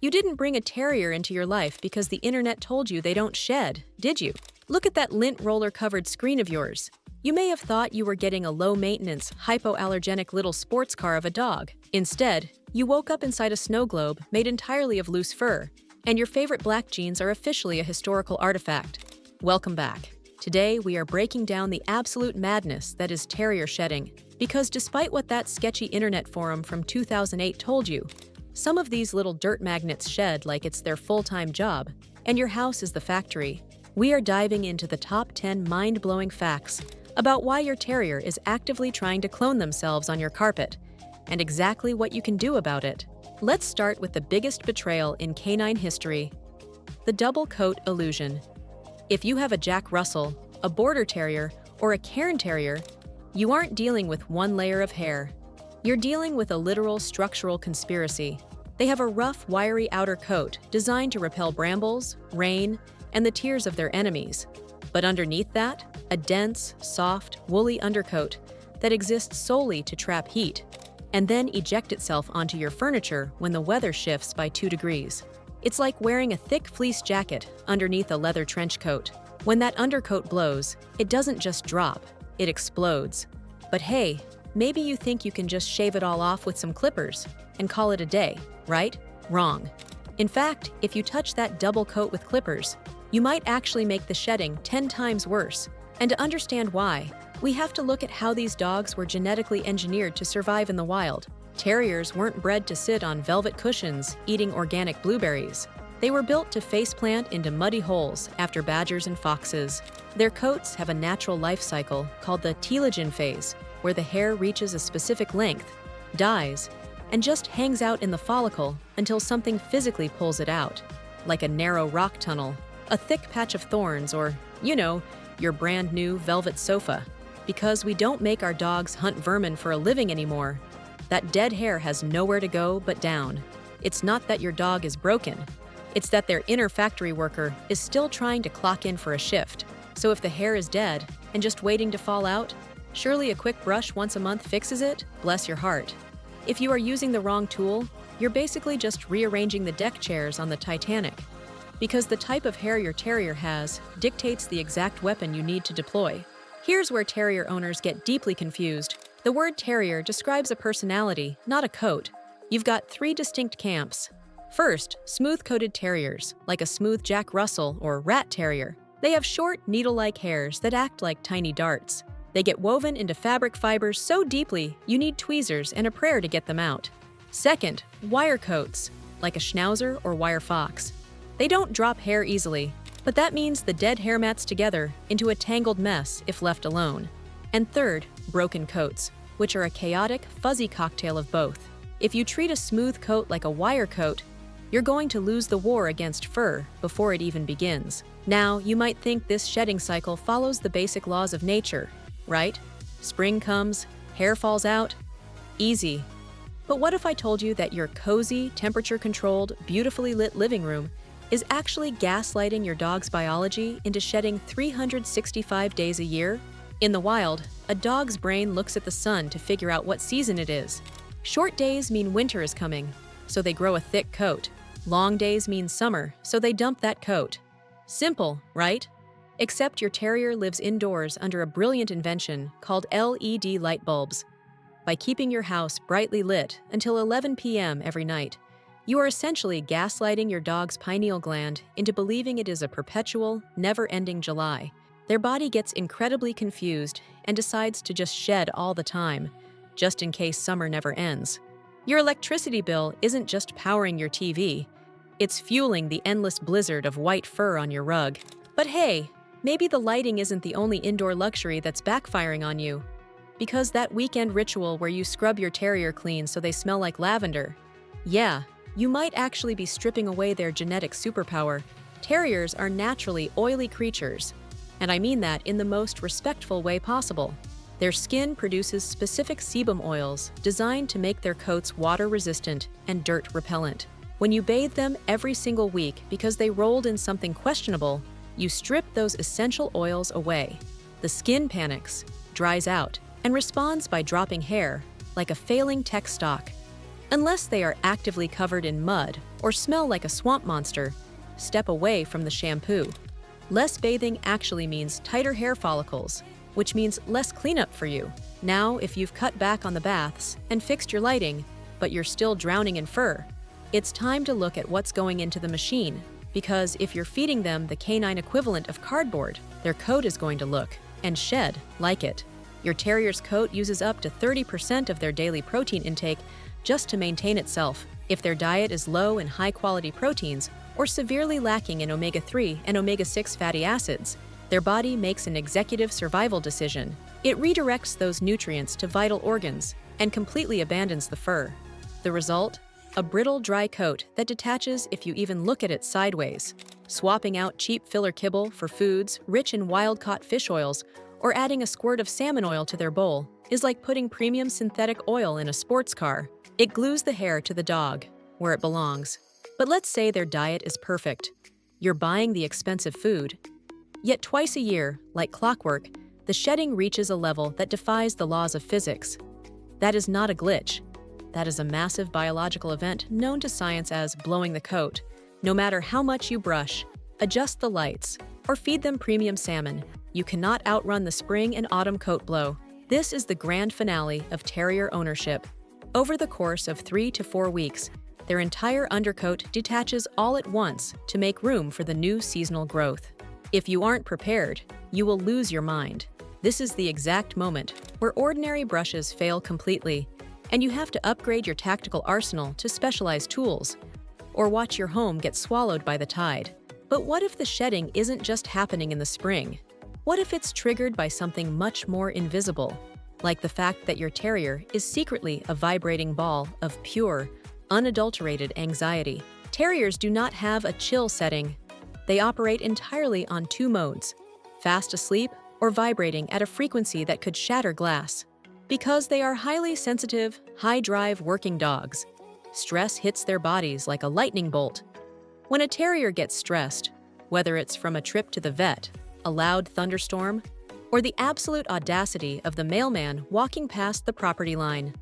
You didn't bring a terrier into your life because the internet told you they don't shed, did you? Look at that lint roller-covered screen of yours. You may have thought you were getting a low-maintenance, hypoallergenic little sports car of a dog. Instead, you woke up inside a snow globe made entirely of loose fur, and your favorite black jeans are officially a historical artifact. Welcome back. Today, we are breaking down the absolute madness that is terrier shedding, because despite what that sketchy internet forum from 2008 told you, some of these little dirt magnets shed like it's their full-time job, and your house is the factory. We are diving into the top 10 mind-blowing facts about why your terrier is actively trying to clone themselves on your carpet, and exactly what you can do about it. Let's start with the biggest betrayal in canine history: the double coat illusion. If you have a Jack Russell, a Border Terrier, or a Cairn Terrier, you aren't dealing with one layer of hair. You're dealing with a literal structural conspiracy. They have a rough, wiry outer coat designed to repel brambles, rain, and the tears of their enemies. But underneath that, a dense, soft, woolly undercoat that exists solely to trap heat, and then eject itself onto your furniture when the weather shifts by 2 degrees. It's like wearing a thick fleece jacket underneath a leather trench coat. When that undercoat blows, it doesn't just drop, it explodes. But hey, maybe you think you can just shave it all off with some clippers and call it a day, right? Wrong. In fact, if you touch that double coat with clippers, you might actually make the shedding 10 times worse. And to understand why, we have to look at how these dogs were genetically engineered to survive in the wild. Terriers weren't bred to sit on velvet cushions eating organic blueberries. They were built to faceplant into muddy holes after badgers and foxes. Their coats have a natural life cycle called the telogen phase, where the hair reaches a specific length, dies, and just hangs out in the follicle until something physically pulls it out, like a narrow rock tunnel, a thick patch of thorns, or, your brand new velvet sofa. Because we don't make our dogs hunt vermin for a living anymore, that dead hair has nowhere to go but down. It's not that your dog is broken. It's that their inner factory worker is still trying to clock in for a shift. So if the hair is dead and just waiting to fall out, surely a quick brush once a month fixes it? Bless your heart. If you are using the wrong tool, you're basically just rearranging the deck chairs on the Titanic. Because the type of hair your terrier has dictates the exact weapon you need to deploy. Here's where terrier owners get deeply confused. The word terrier describes a personality, not a coat. You've got 3 distinct camps. First, smooth-coated terriers, like a smooth Jack Russell or Rat Terrier. They have short, needle-like hairs that act like tiny darts. They get woven into fabric fibers so deeply you need tweezers and a prayer to get them out. Second, wire coats, like a Schnauzer or Wire Fox. They don't drop hair easily, but that means the dead hair mats together into a tangled mess if left alone. And third, broken coats, which are a chaotic, fuzzy cocktail of both. If you treat a smooth coat like a wire coat, you're going to lose the war against fur before it even begins. Now, you might think this shedding cycle follows the basic laws of nature, right? Spring comes, hair falls out. Easy. But what if I told you that your cozy, temperature-controlled, beautifully lit living room is actually gaslighting your dog's biology into shedding 365 days a year? In the wild, a dog's brain looks at the sun to figure out what season it is. Short days mean winter is coming, so they grow a thick coat. Long days mean summer, so they dump that coat. Simple, right? Except your terrier lives indoors under a brilliant invention called LED light bulbs. By keeping your house brightly lit until 11 p.m. every night, you are essentially gaslighting your dog's pineal gland into believing it is a perpetual, never-ending July. Their body gets incredibly confused and decides to just shed all the time, just in case summer never ends. Your electricity bill isn't just powering your TV, it's fueling the endless blizzard of white fur on your rug. But hey, maybe the lighting isn't the only indoor luxury that's backfiring on you. Because that weekend ritual where you scrub your terrier clean so they smell like lavender, yeah, you might actually be stripping away their genetic superpower. Terriers are naturally oily creatures, and I mean that in the most respectful way possible. Their skin produces specific sebum oils designed to make their coats water-resistant and dirt-repellent. When you bathe them every single week because they rolled in something questionable, you strip those essential oils away. The skin panics, dries out, and responds by dropping hair, like a failing tech stock. Unless they are actively covered in mud or smell like a swamp monster, step away from the shampoo. Less bathing actually means tighter hair follicles, which means less cleanup for you. Now, if you've cut back on the baths and fixed your lighting, but you're still drowning in fur, it's time to look at what's going into the machine, because if you're feeding them the canine equivalent of cardboard, their coat is going to look and shed like it. Your terrier's coat uses up to 30% of their daily protein intake just to maintain itself. If their diet is low in high-quality proteins or severely lacking in omega-3 and omega-6 fatty acids, their body makes an executive survival decision. It redirects those nutrients to vital organs and completely abandons the fur. The result? A brittle, dry coat that detaches if you even look at it sideways. Swapping out cheap filler kibble for foods rich in wild-caught fish oils or adding a squirt of salmon oil to their bowl is like putting premium synthetic oil in a sports car. It glues the hair to the dog, where it belongs. But let's say their diet is perfect. You're buying the expensive food. Yet twice a year, like clockwork, the shedding reaches a level that defies the laws of physics. That is not a glitch. That is a massive biological event known to science as blowing the coat. No matter how much you brush, adjust the lights, or feed them premium salmon, you cannot outrun the spring and autumn coat blow. This is the grand finale of terrier ownership. Over the course of 3 to 4 weeks, their entire undercoat detaches all at once to make room for the new seasonal growth. If you aren't prepared, you will lose your mind. This is the exact moment where ordinary brushes fail completely, and you have to upgrade your tactical arsenal to specialized tools, or watch your home get swallowed by the tide. But what if the shedding isn't just happening in the spring? What if it's triggered by something much more invisible, like the fact that your terrier is secretly a vibrating ball of pure, unadulterated anxiety? Terriers do not have a chill setting. They operate entirely on 2 modes, fast asleep or vibrating at a frequency that could shatter glass. Because they are highly sensitive, high-drive working dogs, stress hits their bodies like a lightning bolt. When a terrier gets stressed, whether it's from a trip to the vet, a loud thunderstorm, or the absolute audacity of the mailman walking past the property line,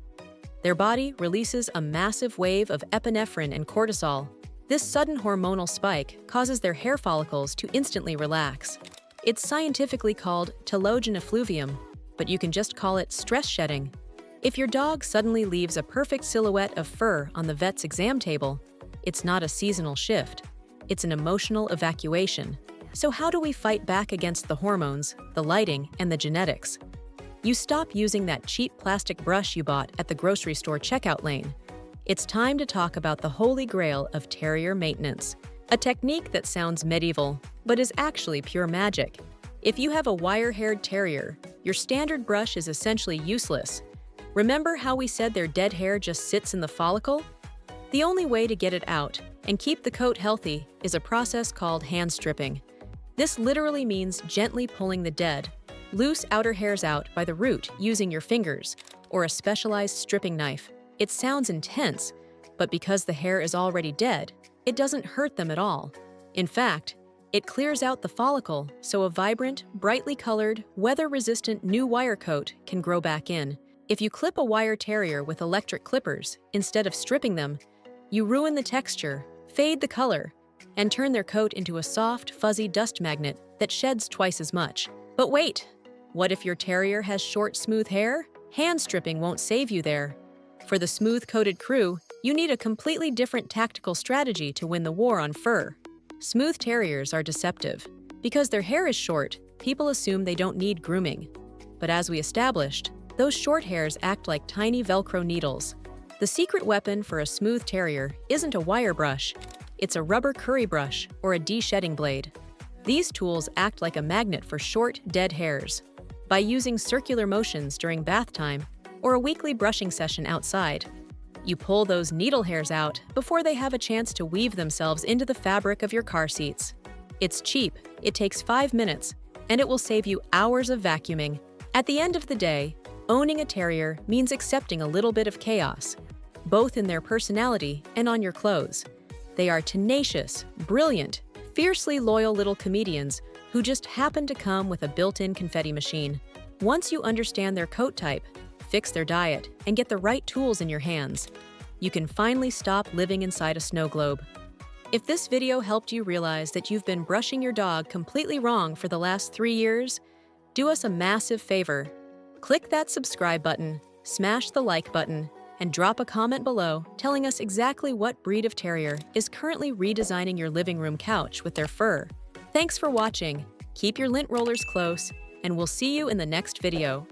their body releases a massive wave of epinephrine and cortisol. This sudden hormonal spike causes their hair follicles to instantly relax. It's scientifically called telogen effluvium, but you can just call it stress shedding. If your dog suddenly leaves a perfect silhouette of fur on the vet's exam table, it's not a seasonal shift. It's an emotional evacuation. So how do we fight back against the hormones, the lighting, and the genetics? You stop using that cheap plastic brush you bought at the grocery store checkout lane. It's time to talk about the holy grail of terrier maintenance, a technique that sounds medieval, but is actually pure magic. If you have a wire-haired terrier, your standard brush is essentially useless. Remember how we said their dead hair just sits in the follicle? The only way to get it out and keep the coat healthy is a process called hand stripping. This literally means gently pulling the dead, loose outer hairs out by the root using your fingers or a specialized stripping knife. It sounds intense, but because the hair is already dead, it doesn't hurt them at all. In fact, it clears out the follicle so a vibrant, brightly colored, weather-resistant new wire coat can grow back in. If you clip a wire terrier with electric clippers instead of stripping them, you ruin the texture, fade the color, and turn their coat into a soft, fuzzy dust magnet that sheds twice as much. But wait, what if your terrier has short, smooth hair? Hand stripping won't save you there. For the smooth-coated crew, you need a completely different tactical strategy to win the war on fur. Smooth terriers are deceptive. Because their hair is short, people assume they don't need grooming. But as we established, those short hairs act like tiny Velcro needles. The secret weapon for a smooth terrier isn't a wire brush. It's a rubber curry brush or a de-shedding blade. These tools act like a magnet for short, dead hairs. By using circular motions during bath time or a weekly brushing session outside, you pull those needle hairs out before they have a chance to weave themselves into the fabric of your car seats. It's cheap, it takes 5 minutes, and it will save you hours of vacuuming. At the end of the day, owning a terrier means accepting a little bit of chaos, both in their personality and on your clothes. They are tenacious, brilliant, fiercely loyal little comedians who just happen to come with a built-in confetti machine. Once you understand their coat type, fix their diet, and get the right tools in your hands, you can finally stop living inside a snow globe. If this video helped you realize that you've been brushing your dog completely wrong for the last 3 years, do us a massive favor. Click that subscribe button, smash the like button, and drop a comment below telling us exactly what breed of terrier is currently redesigning your living room couch with their fur. Thanks for watching. Keep your lint rollers close, and we'll see you in the next video.